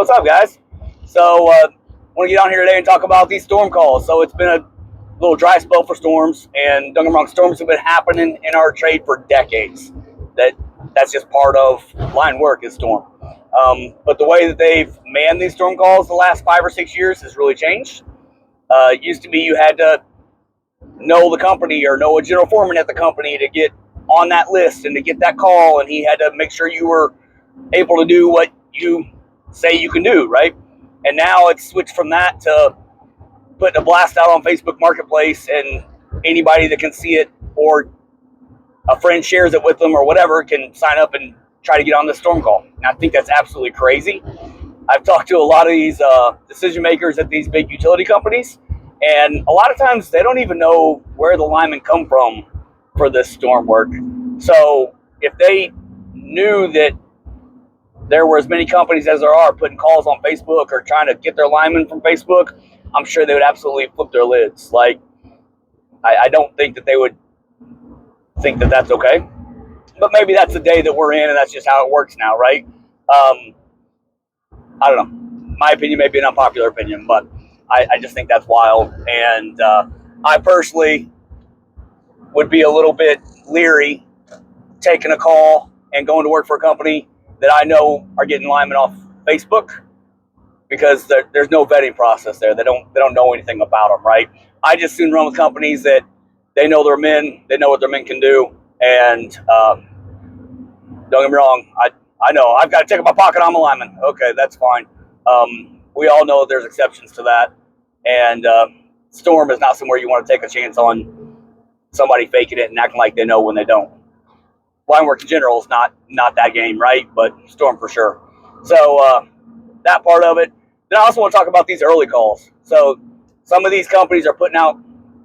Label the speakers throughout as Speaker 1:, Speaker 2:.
Speaker 1: What's up, guys? So, I want to get on here today and talk about these storm calls. So, it's been a little dry spell for storms, and don't get me wrong, storms have been happening in our trade for decades. That's just part of line work is storm. But the way that they've manned these storm calls the last 5 or 6 years has really changed. It used to be you had to know the company or know a general foreman at the company to get on that list and to get that call, and he had to make sure you were able to do what you say you can do, right? And now it's switched from that to putting a blast out on Facebook Marketplace, and anybody that can see it or a friend shares it with them or whatever can sign up and try to get on the storm call. And I think that's absolutely crazy. I've talked to a lot of these decision makers at these big utility companies, and a lot of times they don't even know where the linemen come from for this storm work. So if they knew that there were as many companies as there are putting calls on Facebook or trying to get their linemen from Facebook, I'm sure they would absolutely flip their lids. Like, I don't think that they would think that that's okay. But maybe that's the day that we're in, and that's just how it works now, right? I don't know. My opinion may be an unpopular opinion, but I just think that's wild. And I personally would be a little bit leery taking a call and going to work for a company that I know are getting linemen off Facebook, because there's no vetting process there. They don't know anything about them, right? I just soon run with companies that they know their men, they know what their men can do, and don't get me wrong, I know I've got to take out my pocket. I'm a lineman. Okay, that's fine. We all know there's exceptions to that, and storm is not somewhere you want to take a chance on somebody faking it and acting like they know when they don't. Line work in general is not that game, right? But storm for sure. So that part of it. Then I also want to talk about these early calls. So some of these companies are putting out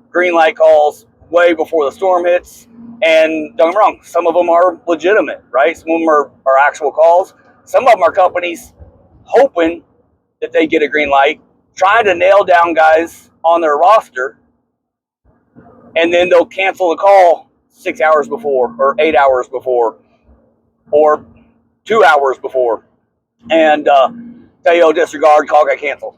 Speaker 1: green light calls way before the storm hits. And don't get me wrong, some of them are legitimate, right? Some of them are actual calls. Some of them are companies hoping that they get a green light, trying to nail down guys on their roster, and then they'll cancel the call 6 hours before, or 8 hours before, or 2 hours before, and tell you, oh, disregard, call got canceled.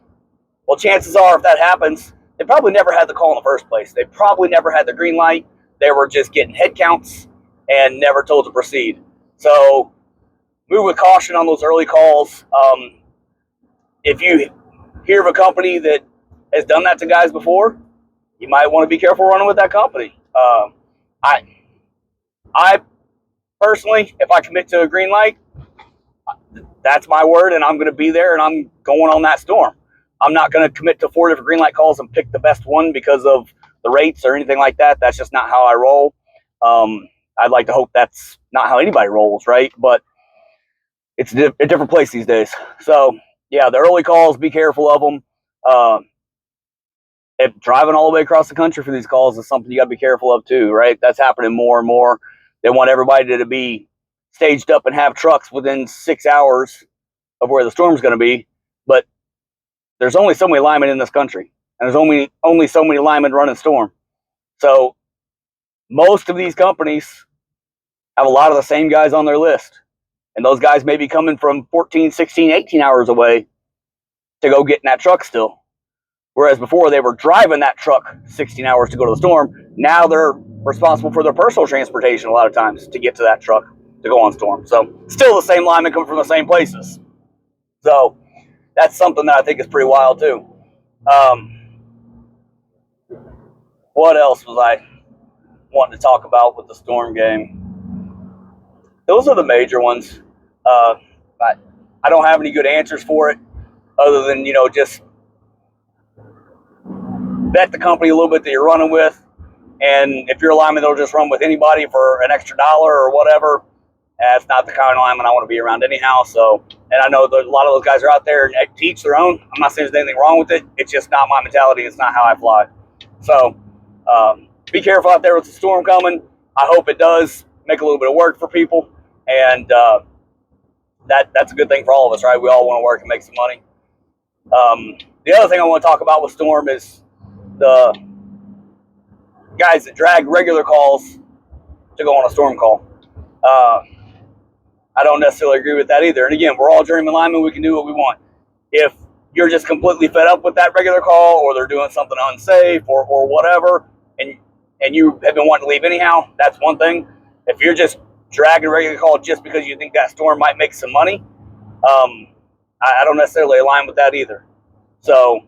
Speaker 1: Well, chances are, if that happens, they probably never had the call in the first place. They probably never had the green light. They were just getting head counts and never told to proceed. So move with caution on those early calls. If you hear of a company that has done that to guys before, you might want to be careful running with that company. I personally, if I commit to a green light, that's my word, and I'm going to be there, and I'm going on that storm. I'm not going to commit to 4 different green light calls and pick the best one because of the rates or anything like that. That's just not how I roll. I'd like to hope that's not how anybody rolls, right? But it's a different place these days. So, yeah, the early calls, be careful of them. If driving all the way across the country for these calls is something you got to be careful of too, right? That's happening more and more. They want everybody to be staged up and have trucks within 6 hours of where the storm's going to be. But there's only so many linemen in this country, and there's only so many linemen running storm. So most of these companies have a lot of the same guys on their list, and those guys may be coming from 14, 16, 18 hours away to go get in that truck still. Whereas before they were driving that truck 16 hours to go to the storm. Now they're responsible for their personal transportation a lot of times to get to that truck to go on storm. So still the same linemen coming from the same places. So that's something that I think is pretty wild too. What else was I wanting to talk about with the storm game? Those are the major ones. I don't have any good answers for it other than, just vet the company a little bit that you're running with. And if you're a lineman that'll just run with anybody for an extra dollar or whatever, that's not the kind of lineman I want to be around anyhow. So, and I know that a lot of those guys are out there and teach their own. I'm not saying there's anything wrong with it. It's just not my mentality. It's not how I fly. So be careful out there with the storm coming. I hope it does make a little bit of work for people. And that's a good thing for all of us, right? We all want to work and make some money. The other thing I want to talk about with storm is the guys that drag regular calls to go on a storm call. I don't necessarily agree with that either. And again, we're all journeyman linemen. We can do what we want. If you're just completely fed up with that regular call, or they're doing something unsafe, or whatever, and you have been wanting to leave anyhow, that's one thing. If you're just dragging a regular call just because you think that storm might make some money, I don't necessarily align with that either. So,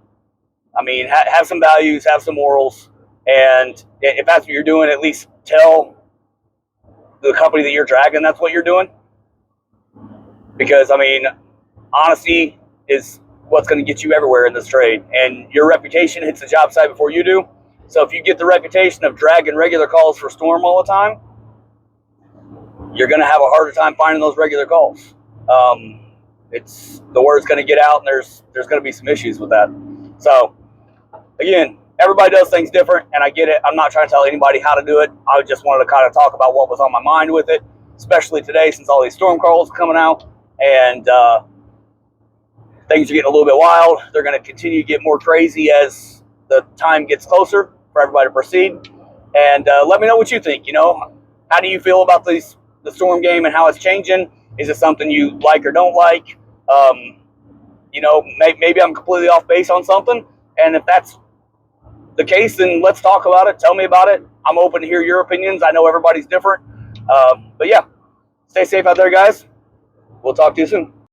Speaker 1: I mean, have some values, have some morals, and if that's what you're doing, at least tell the company that you're dragging that's what you're doing. Because, I mean, honesty is what's going to get you everywhere in this trade, and your reputation hits the job site before you do. So if you get the reputation of dragging regular calls for storm all the time, you're going to have a harder time finding those regular calls. It's the word's going to get out, and there's going to be some issues with that. So again, everybody does things different, and I get it. I'm not trying to tell anybody how to do it. I just wanted to kind of talk about what was on my mind with it, especially today since all these storm calls are coming out, and things are getting a little bit wild. They're going to continue to get more crazy as the time gets closer for everybody to proceed. And let me know what you think. You know, how do you feel about the storm game and how it's changing? Is it something you like or don't like? You know, maybe I'm completely off base on something. And if that's the case, then let's talk about it. Tell me about it. I'm open to hear your opinions. I know everybody's different. But yeah, stay safe out there, guys. We'll talk to you soon.